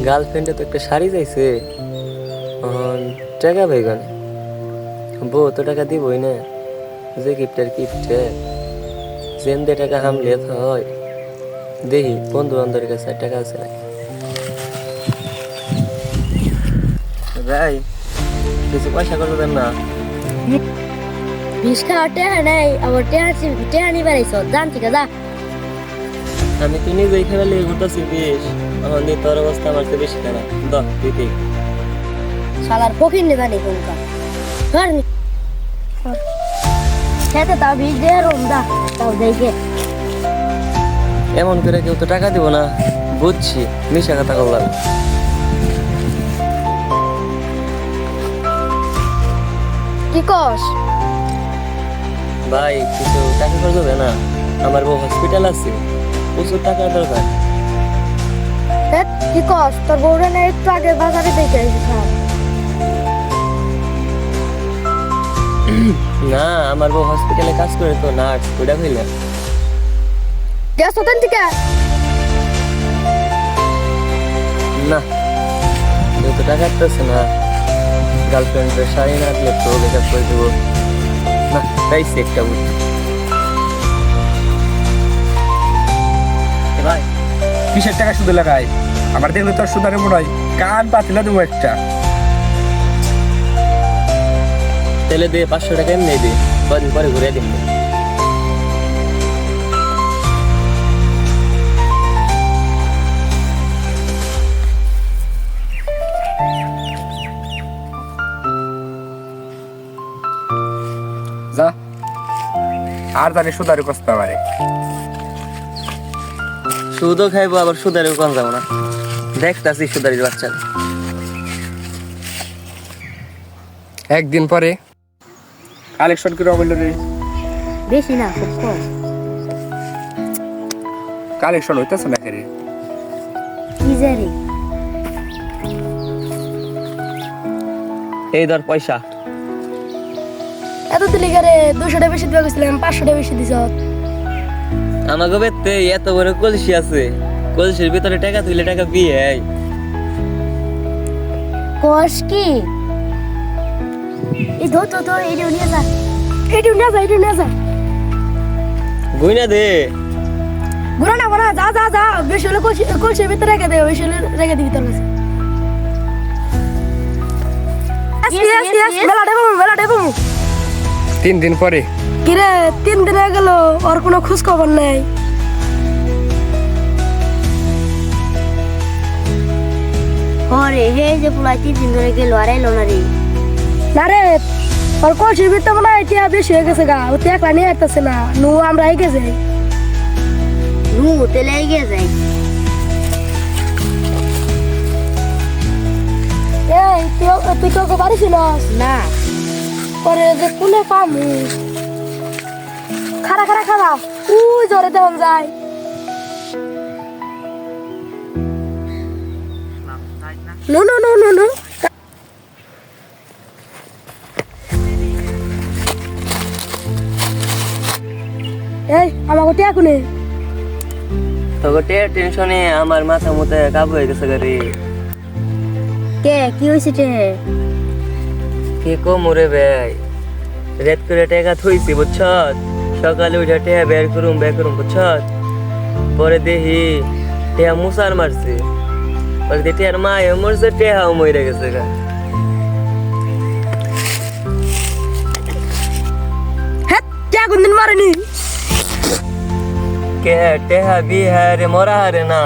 গার্লফ্রেন্ডে তো একটা শাড়ি চাইছে, টাকা ভাইগান বউ তো টাকা দিবই না। যে গিফটের গিফটে যেন দিয়ে টাকা হামলে হয় দেখি বন্ধু বান্ধবের কাছে টাকা আছে নাকি। ভাই কিছু পয়সা করতে দেন না। বিষ খাওয়া টেহা নেই, আবার টেহা নিয়ে বেড়াইছ জানছি যা। আমি তো নিজেই খেলা লেগে ঘুরতেছি বেশ, এখন দিয়ে তোর অবস্থা আমার চেয়ে বেশি খারাপ। দিদি শালার ফকির নে জানি কোনটা ধর খেতে তাও বিষ দিয়ে রুম দা তাও দেখে। এমন করে কেউ তো টাকা দিব না, বুঝছি মিশা কথা বললাম। কি কস? ভাই কিছু টাকা খরচ হবে না, আমার বউ হসপিটাল আছে, প্রচুর টাকার দরকার। কি কস? তোর বউরা না একটু আগে বাজারে দেখে এসেছিলাম। না আমার বউ হসপিটালে কাজ করে তো নার্স, ওইটা কইলে গ্যাস ওখান থেকে না কেউ তো টাকা দিতেছে না। গার্লফ্রেন্ডের শাড়ি না দিলে তো বেকার করে দেবো না, তাই একটা বুঝছি। ভাই কিসের টাকা সুদে লাগাই? আমার দেখলে তোর সুদারে মনে হয় কান পাতিলা দেবো একটা। তেলে দিয়ে 500 টাকা এমনি দিই, কদিন পরে ঘুরে দিন। যা আর জানি সুদারে কষ্ট পারে। সুদও খাইবো আবার সুদারেও কম যাবো না, দেখতাছি সুদারির বাচ্চা। একদিন পরে কালেকশন করে বললো রে, বেশি না খুব কম। কালেকশন হইতেছে না রে। কি জানি এই ধর পয়সা। এত দিলি গারে 200 টাকা বেশি দিবা গেছিলাম, 500 টাকা বেশি দিছ। আমাকে বেতে এত বড় কলসি আছে, কলসির ভিতরে টাকা তুলে টাকা বিয়ে। কস কি এই ধর তো তো এই নিয়ে যা, এই নিয়ে যা গুইনা দে। ঘুরা না বনা, যা যা যা। বেশি হলে কলসির ভিতরে রেখে দে, বেশি হলে রেখে দিবি তোর কাছে। বেলা দেবো 3 দিন পরে কিরে 3 দিন হয়ে গেল, ওর কোনো খোঁজ খবর নেই। হরে হে যে পুরা 3 দিন ধরে গেল আর এলো না রে। না রে, ওর কলসির ভিতরে মনে হয় টিয়া বেশি হয়ে গেছে গা, ও তো একলা নিয়ে আসতেছে না। নু আমরা এগিয়ে যাই, নু তেলে এগিয়ে যাই। এই তুই কাউকে পারিস না পরে যে কোনে পামু। খারা উই জোরে দেওয়া যায়। No no no no no এই আমাকে টিয়া কোনে। তোকে টেনশনে আমার মাথা মতো কাবু হয়ে গেছে গাড়ি। কে কি হইছে রে? কে কম রে ভাই, রেড করে টাকা থইছি বুঝছ, সকালে উঠে টেহা বের করুম বুঝছ, পরে দেখি টেহা মুসার মারছে, পরে দেখি টেহার মায়ে মরছে, টেহাও মরে গেছে গা। হ্যাঁ টিয়া কোনদিন মারেনি। কে টেহা বিহারে মরা হারে না।